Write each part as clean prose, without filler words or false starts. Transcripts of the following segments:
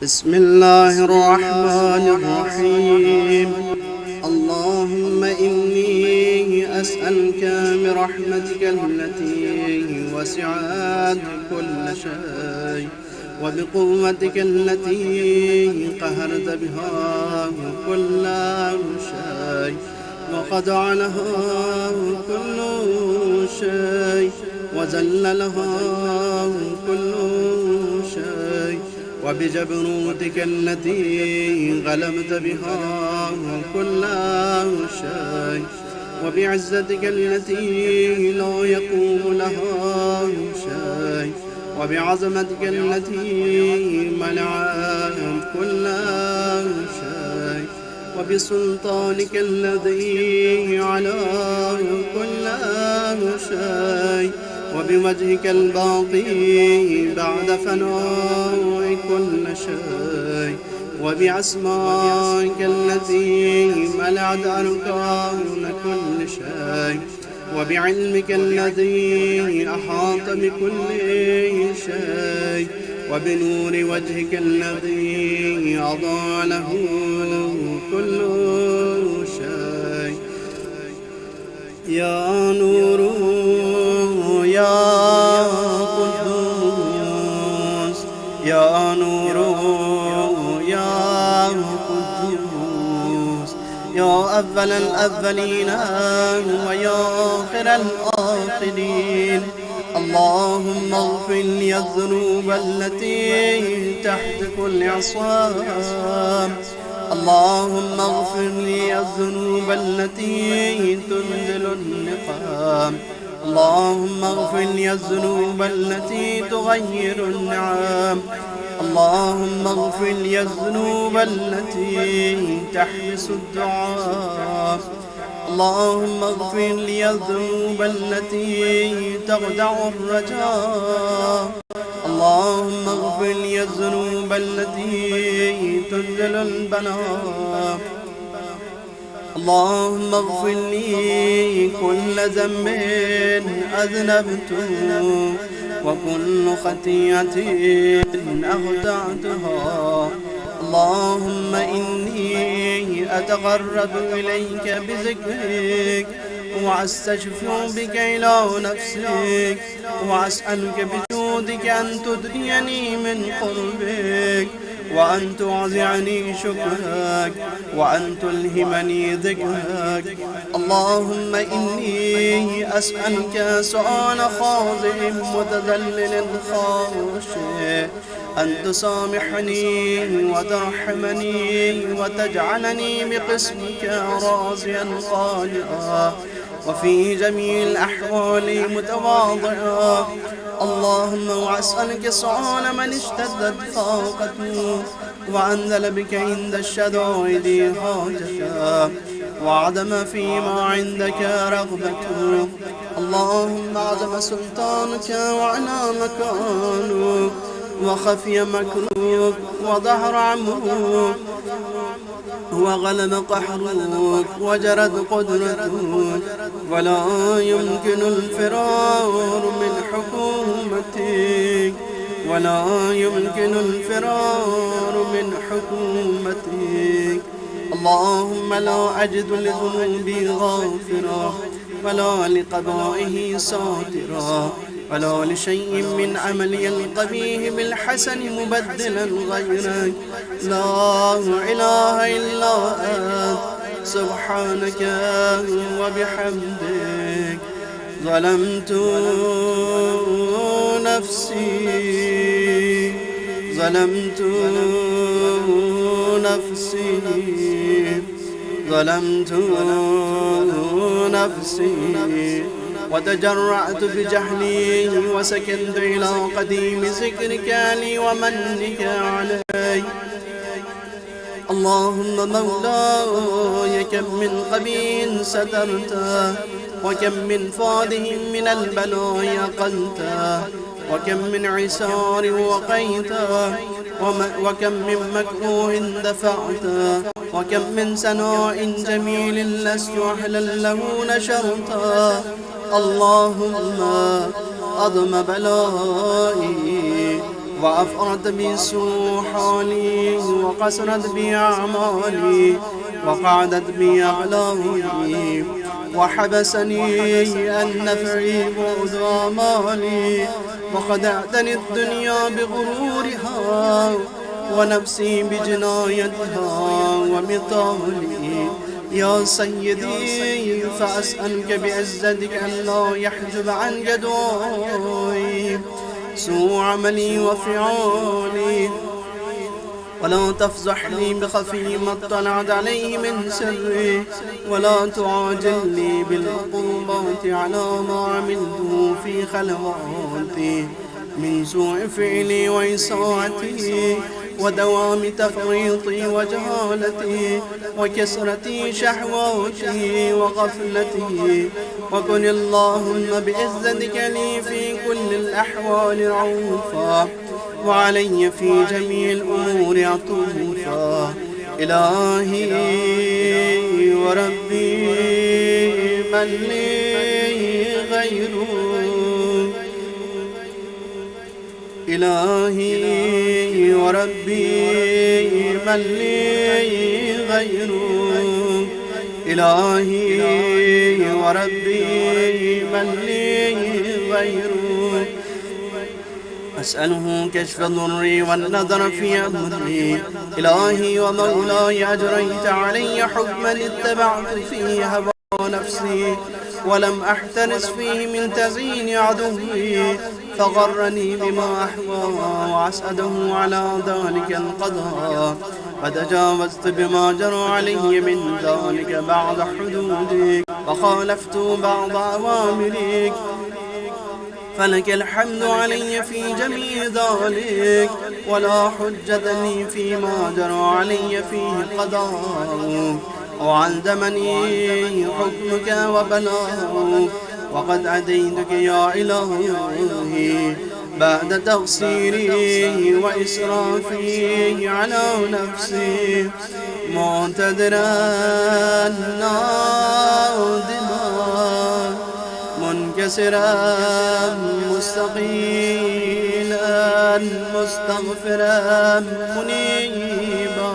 بسم الله الرحمن الرحيم. اللهم إني أسألك برحمتك التي وسعت كل شيء وبقوتك التي قهرت بها كل شيء وخضع لها كل شيء وذل لها كل شيء وبجبروتك التي غلبت بها كل شيء وبعزتك التي لا يقوم لها شيء وبعظمتك التي منعت كل شيء وبسلطانك الذي على كل شيء وبوجهك الباقي بعد فناء كل شيء وبأسمائك التي ملأت أركان كل شيء وبعلمك الذي أحاط بكل شيء وبنور وجهك الذي أضاء له كل شيء. يا نور يا قدوس يا نور يا قدوس يا أول الأولين ويا آخر الآخرين. اللهم اغفر لي الذنوب التي تحت كل عصام. اللهم اغفر لي الذنوب التي تنزل النقام. اللهم اغفر لي الذنوب التي تغير النعم. اللهم اغفر لي الذنوب التي تحبس الدعاء. اللهم اغفر لي الذنوب التي تخدع الرجاء. اللهم اغفر لي الذنوب التي تنزل البلاء. اللهم اغفر لي كل ذنب أذنبته وكل خطيئة أخطأتها. اللهم إني أتقرب إليك بذكرك وأستشفع بك إلى نفسك وأسألك بجودك أن تدنيني من قربك وأن تعزعني شكرك وأن تلهمني ذكرك. اللهم إني أسألك سؤال خاضع متذلل خاشع أن تسامحني وترحمني وتجعلني بقسمك راضيا قانعا وفي جميع الأحوال متواضعا. اللهم وأسألك سؤال من اشتدت طاقته وأنزل بك عند الشدائد حاجته وعدم فيما عندك رغبته. اللهم عظم سلطانك وعلى مكانك وخفي مكروك وظهر عمرك وغلب قهرك وجرت قدرتك ولا يمكن الفرار من حكومتك ولا يمكن الفرار من حكومتك. اللهم لا أجد لذنوبي غافرا ولا لقضائه ساترا ولا لشيء من عملي القبيح بالحسن مبدلا غيرك. لا إله إلا أنت سبحانك وبحمدك. ظلمت نفسي ظلمت نفسي ظلمت نفسي وتجرأت بجهلي وسكنت إلى قديم ذكرك لي ومنك علي. اللهم مولاي كم من قبيل سترته وكم من فاده من البلايا قلته وكم من عسار وقيته وكم من مكروه دفعته وكم من سناء جميل لست أهلا له نشرته. اللهم أضم بلائي وأفرط بي سوء حالي، وقصرت بي أعمالي، وقعدت بي أغلالي، وحبسني النفع بعد آمالي، وخدعتني الدنيا بغرورها، ونفسي بجنايتها ومطالي. يا سيدي فأسألك بعزتك أن لا يحجب عن جدوي سوء عملي وفعالي، ولا تفضح لي بخفي ما اطلعت عليه من سري، ولا تعاجلني بالعقوبات على ما عملته في خلواتي من سوء فعلي وإساءتي ودوام تفريطي وجهالتي وكسرة شهواتي وغفلتي. وكن اللهم بإذنك لي في كل الأحوال رؤوفا، وعلي في جميع الأمور عطوفا. إلهي وربي من لي غيره، إلهي وربي من لي غيره، إلهي وربي من لي غيره. أسأله كشف ضري والنظر في أمري. إلهي ومولاي أجريت علي حكما اتبعت فيه هوى نفسي، ولم أحترس فيه من تزيين عدوي، فغرني بما أحوى وأسأده على ذلك القضاء، فتجاوزت بما جرى علي من ذلك بعض حدودك، وخالفت بعض أوامرك، فلك الحمد علي في جميع ذلك، ولا حجة لي فيما جرى علي فيه قضاء، وعندمني حكمك وبلاغك. وقد أتيتك يا إلهي بعد تقصيري وإسرافي على نفسي، معتذرا نادما منكسرا مستقيلا مستغفرا منيبا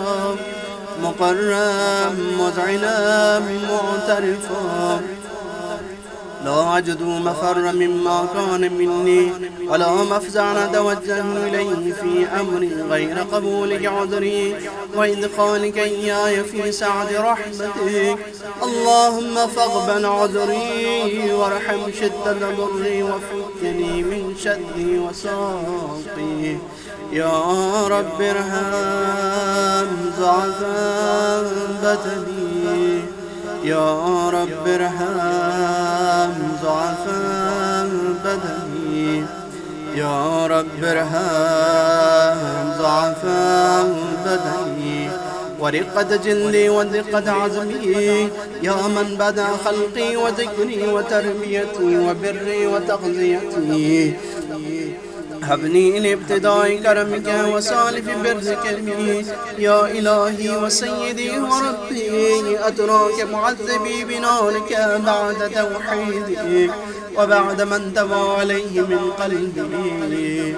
مقرا مذعنا معترفا، لا أجد مفر مما كان مني، ولا مفزع أتوجه إليه في أمري غير قبولك عذري وإدخالك إياي في سعة رحمتك. اللهم فاقبل عذري وارحم شدة ضري وفكني من شدي وساقي. يا رب ارحم ضعفا بدني، يا رب ارحم ضعفا بدني، يا رب ارحم ضعفا بدني ورقة جلدي ودقة عزمي. يا من بدأ خلقي وذكري وتربيتي وبري وتغذيتي، هبني لابتداء كرمك وسالف برك بي. يا إلهي وسيدي وربي أتراك معذبي بنارك بعد توحيدك، وبعد من توى عليه من قلبي،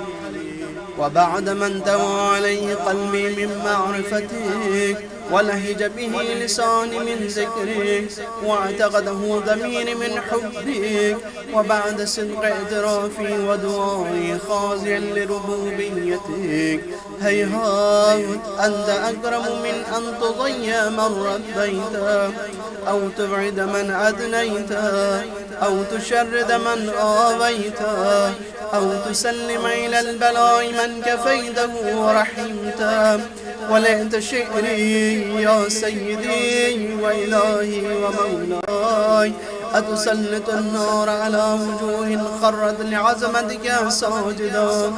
وبعد من توى عليه قلبي من معرفتك، ولهج به لساني من ذكرك، واعتقده ضميري من حبك، وبعد صدق اعترافي ودعائي خاضعا لربوبيتك. هيهات أنت أكرم من أن تضيع من ربيت، أو تبعد من أدنيت، أو تشرد من آويت، أو تسلم إلى البلاء من كفيته ورحمته. ولئت شئري يا سيدي وإلهي ومولاي أتسلط النار على وجوه خرت لعظمتك ساجدا،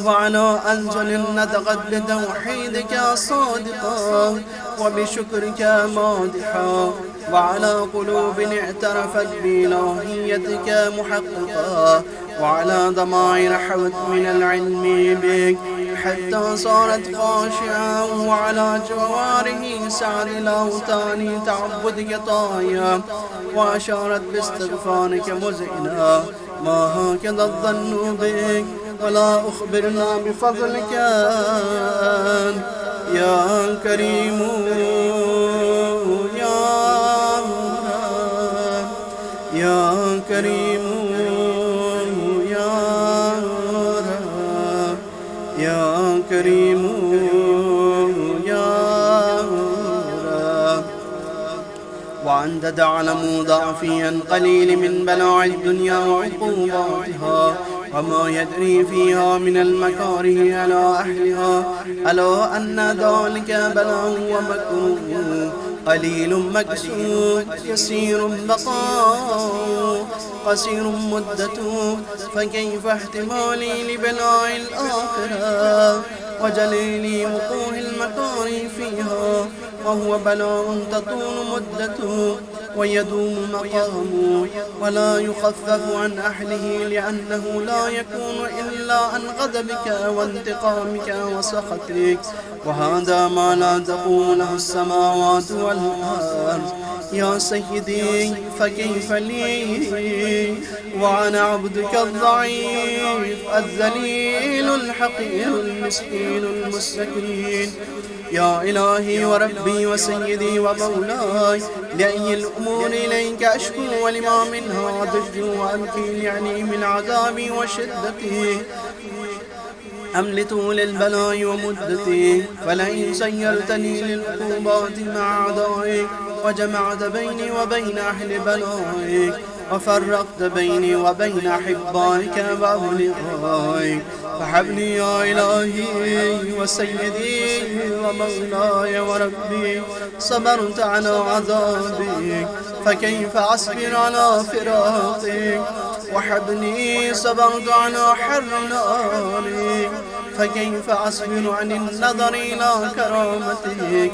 وعلى أنجل نطقت بتوحيدك صادقا وبشكرك مادحا، وعلى قلوب اعترفت بإلهيتك محققا، وعلى ضمائر حوت من العلم بك حتى صارت خاشعة، وعلى جواره سعر الأوتان تعبدك طايا، وأشارت باستغفارك مزئنا. ما هكذا الظن بك ولا أخبرنا بفضلك يا كريم يا كريم يا رب يا كريم يا رب. وأنت تعلم ضعفي القليل من بلاء الدنيا وعقوباتها وما يدري فيها من المكاره على أهلها، ألا أن ذلك بلاء ومكروه قليل مكسور يسير بقاء قصير مدته، فكيف احتمالي لبلاء الآخرة وجليل وقوع المكاره فيها، وهو بلاء تطول مدته ويدوم مقامه ولا يخفف عن أهله، لأنه لا يكون إلا عن غضبك وانتقامك وسخطك، وهذا ما لا تقوم له السماوات والأرض. يا سيدي فكيف لي وأنا عبدك الضعيف الذليل الحقير المسكين المستكين. يا إلهي وربي وسيدي ومولاي، لأي الأمور إليك أشكو ولما منها ضج وأبكي يعني من عذابي وشدتي أم لطول البلاء ومدتي، فلئن سيرتني للعقوبات مع أعدائك وجمعت بيني وبين أهل بلائك وفرقت بيني وبين أحبائك وأوليائك، فحبني يا إلهي وسيدي ومولاي وربي. صبرت على عذابك فكيف أصبر على فراقك، وحبني صبرت على حر نارك فكيف أصبر عن النظر إلى كرامتك،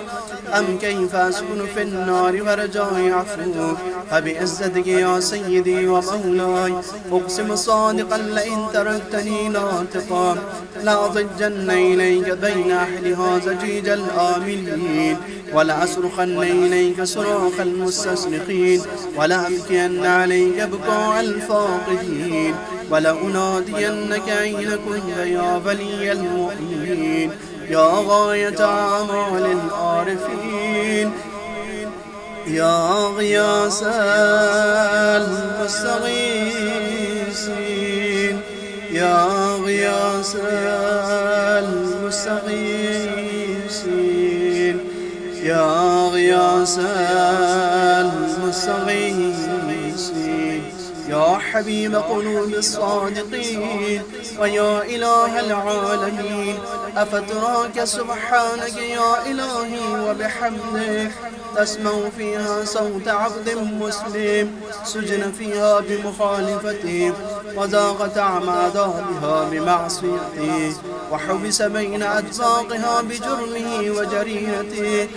أم كيف أسكن في النار ورجاء عفوك. فبعزتك يا سيدي ومولاي أقسم صادقا لئن تركتني ناطقا لأضجن إليك بين أهلها زجيج الآملين، ولأصرخن إليك صراخ المستصرخين، ولأبكين عليك بكاء الفاقدين، ولأنادينك أين كنت يا ولي المؤمنين، يا غاية أعمال العارفين، يا غياث المستغيثين، يا غياث المستغيثين، يا غياث المستغيثين، يا حبيب قلوب الصادقين، ويا إله العالمين. أفتراك سبحانك يا إلهي وبحمدك تسمع فيها صوت عبد مسلم سجن فيها بمخالفته وذاق طعم عذابها بمعصيته وحبس بين أدفاقها بجرمه وجريرته،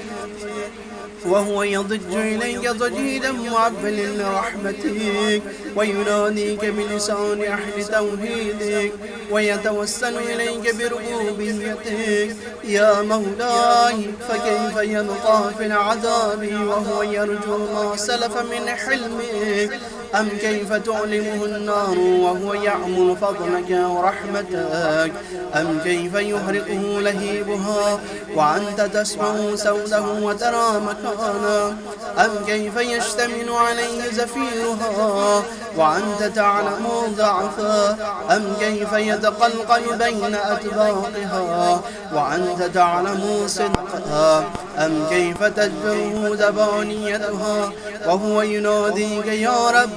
وهو يضج إليك ضجيجا معبل لرحمتك ويناديك بلسان أهل توحيدك ويتوسل إليك بربوبيتك. يا مولاي فكيف يبقى في العذاب وهو يرجو ما سلف من حلمك، أم كيف تعلمه النار وهو يعمل فضلك ورحمتك، أم كيف يهرقه لهيبها وأنت تسمع سوده وترى مكانا، أم كيف يشتمل عليه زفيرها وأنت تعلم ضعفا، أم كيف يتقلقل بين أطباقها وأنت تعلم صدقها، أم كيف تجبره زبانيتها وهو يناديك يا رب،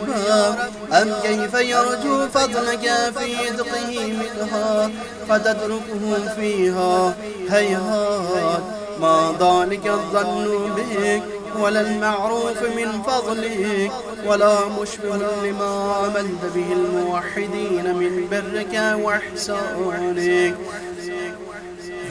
أم كيف يرجو فضلك في عتقه منها فتتركه فيها. هيهات ما ذلك الظن بك ولا المعروف من فضلك ولا مشبه لما عملت به الموحدين من برك وإحسانك.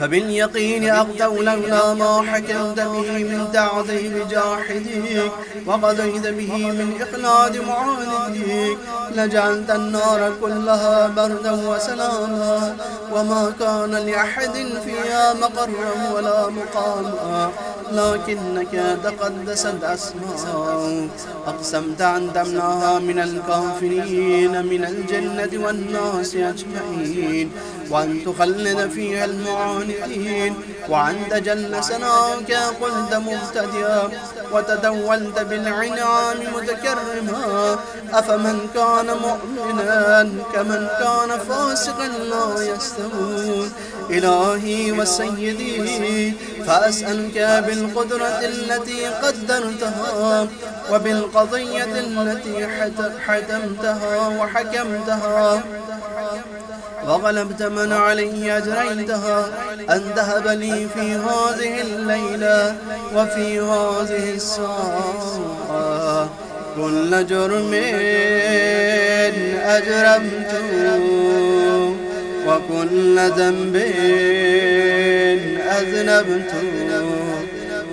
فباليقين أقدوا لولا ما حكمت به من تعذيب جاحدك وقضيت به من إخلاد معاندك لجعلت النار كلها بردا وسلاما وما كان لأحد فيها مقرا ولا مقاما لكنك تقدست أسماؤك أقسمت أن تمنعها من الكافرين من الجنة والناس أجمعين، وأن تخلد فيها المعاندين، وأنت جل ثناؤك قلت مبتدئا وتدولت بالعنعام متكرما. أفمن كان مؤمنا كمن كان فاسقا لا يستوون. إلهي وسيدي، فأسألك بالقدرة التي قدرتها وبالقضية التي حتمتها وحكمتها وغلبت من علي أجريتها، أن تهب لي في هذه الليلة وفي هذه الساعة كل جرم أجرمته وكل ذنب أذنبته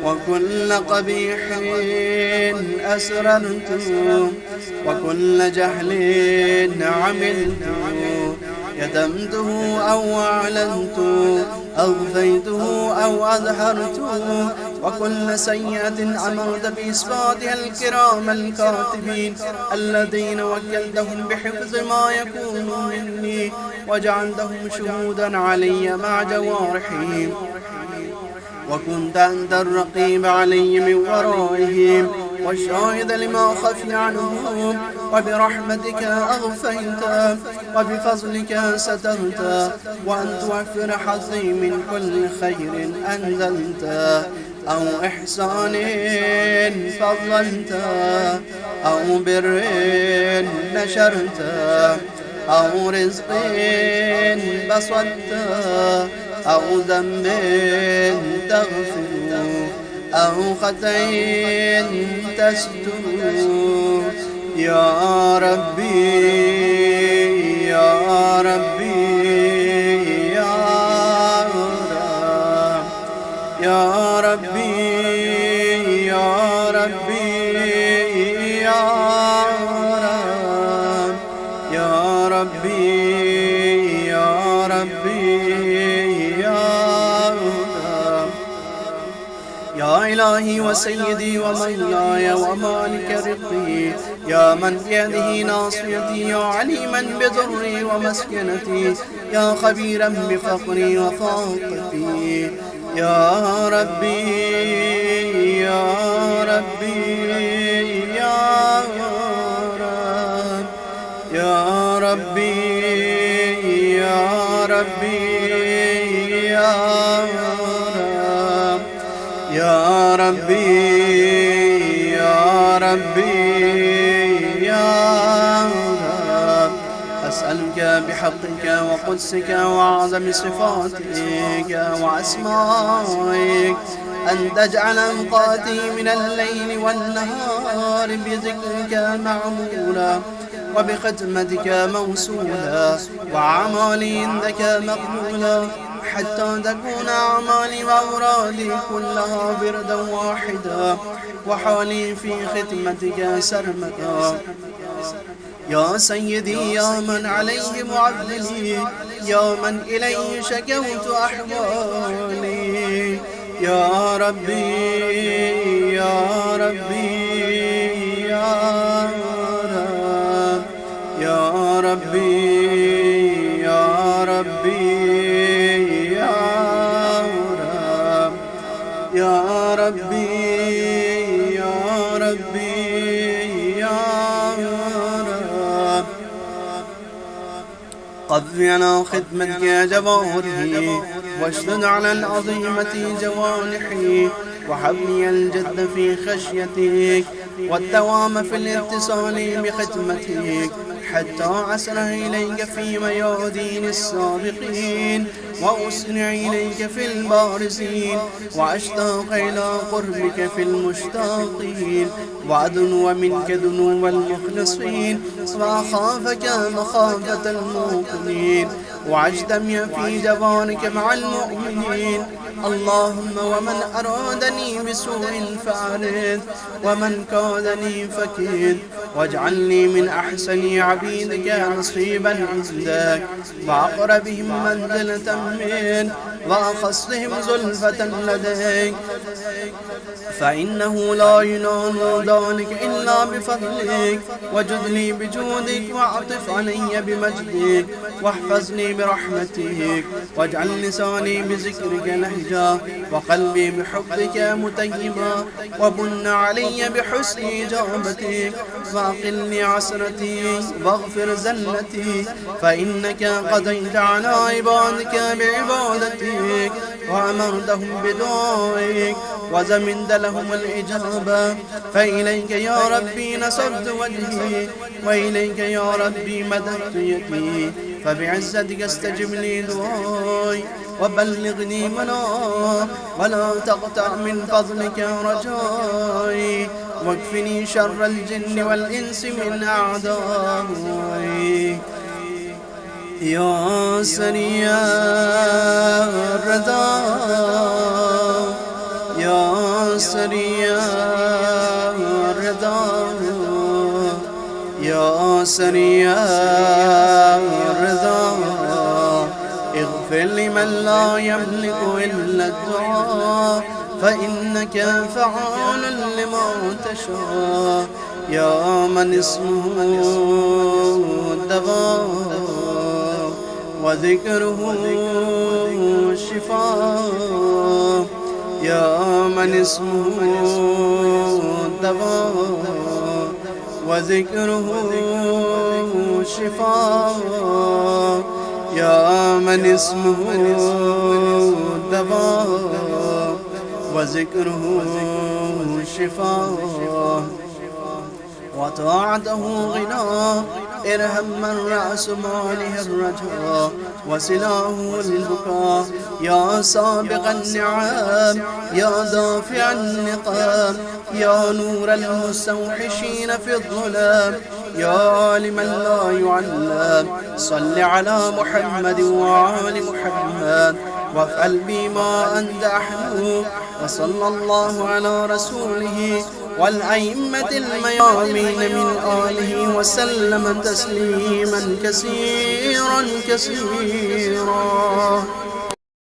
وكل قبيح أسررته وكل جهل عملته، كتمته أو أعلنته، أخفيته أو أظهرته، وكل سيئة أمرت بإثباتها الكرام الكاتبين الذين وكلتهم بحفظ ما يكون مني وجعلتهم شهودا علي مع جوارحهم، وكنت أنت الرقيب علي من ورائهم والشاهد لما خفي عنهم، وبرحمتك أغفيت وبفضلك سترت، وأن توفر حظي من كل خير أنزلت أو إحسان فضلت أو بر نشرت أو رزق بسطت أو ذنب تغفر أو خطأ تستر. يا ربي يا ربي يا رب يا ربي يا ربي يا رب يا ربي يا ربي يا رب. يا إلهي وسيدي ومولاي ومالك رقي، يا من بيده ناصيتي، يا عليما بضري ومسكنتي، يا خبيرا بفقري وفاقتي، يا ربي يا ربي يا رب يا ربي يا ربي يا رب يا ربي يا ربي يا رب. أسألك بحقك وقدسك وأعظم صفاتك وأسمائك أن تجعل أوقاتي من الليل والنهار بذكرك معمولا وبختمتك موصولا وأعمالي عندك مقبولا، حتى تكون أعمالي وأورادي كلها بردا واحدا وحالي في ختمتك سرمدا. يا سيدي يا من عليه معذلي، يا من إليه شكوت أحوالي، يا ربي يا ربي يا رب يا ربي يا ربي يا رب يا ربي يا ربي يا رب. قضي على خدمتك جوارحي واشدد على العظيمة جوانحي، وحبني الجد في خشيتك والدوام في الاتصال بختمتك، حتى أسرع إليك في ميادين السابقين وأسرع إليك في البارزين، وأشتاق إلى قربك في المشتاقين، وأدنو منك دنو المخلصين، وأخافك مخافة الموقنين، وأجتمع في جوارك مع المؤمنين. اللهم ومن أرادني بسوء فأرد، ومن كادني فكيد، واجعلني من أحسن عبيدك نصيبا عندك وأقربهم منزلة منك وأخصهم زلفة لديك، فإنه لا ينال ذلك إلا بفضلك، وجد لي بجودك وأعطف علي بمجدك، واحفظني برحمتك، واجعل لساني بذكرك لهجا وقلبي بحبك متيما، وبن علي بحسن إجابتك، وأقلني عسرتي واغفر زلتي، فإنك قضيت على عبادك بعبادتك وأمرتهم بدعائك وزمنت لهم الإجابة، فإليك يا ربي نصبت وجهي وإليك يا ربي مددت يدي، فبعزتك استجب لي دعائي وبلغني منام، ولا تقطع من فضلك رجائي، واكفني شر الجن والإنس من أعدائي. يا سريع الرضا يا سريع الرضا يا سريع الرضا، اغفر لمن لا يملك إلا الدعاء، فإنك فعال لما تشاء، يا من اسمه الدواء وذكره الشفاء، يا من اسمه الدواء وذكره الشفاء، يا من اسمه الدواء وذكره الشفاء، وطاعته غنى، ارحم من رأس ماله الرجاء وسلاه البكاء، يا سابق النعم يا دافع النقام، يا نور المستوحشين في الظلام، يا عالما لا يعلم، صل على محمد وآل محمد وافعل بما أنت أحلو، وصلى الله على رسوله والأئمة الميامين من آله وسلم تسليما كثيرا كثيرا.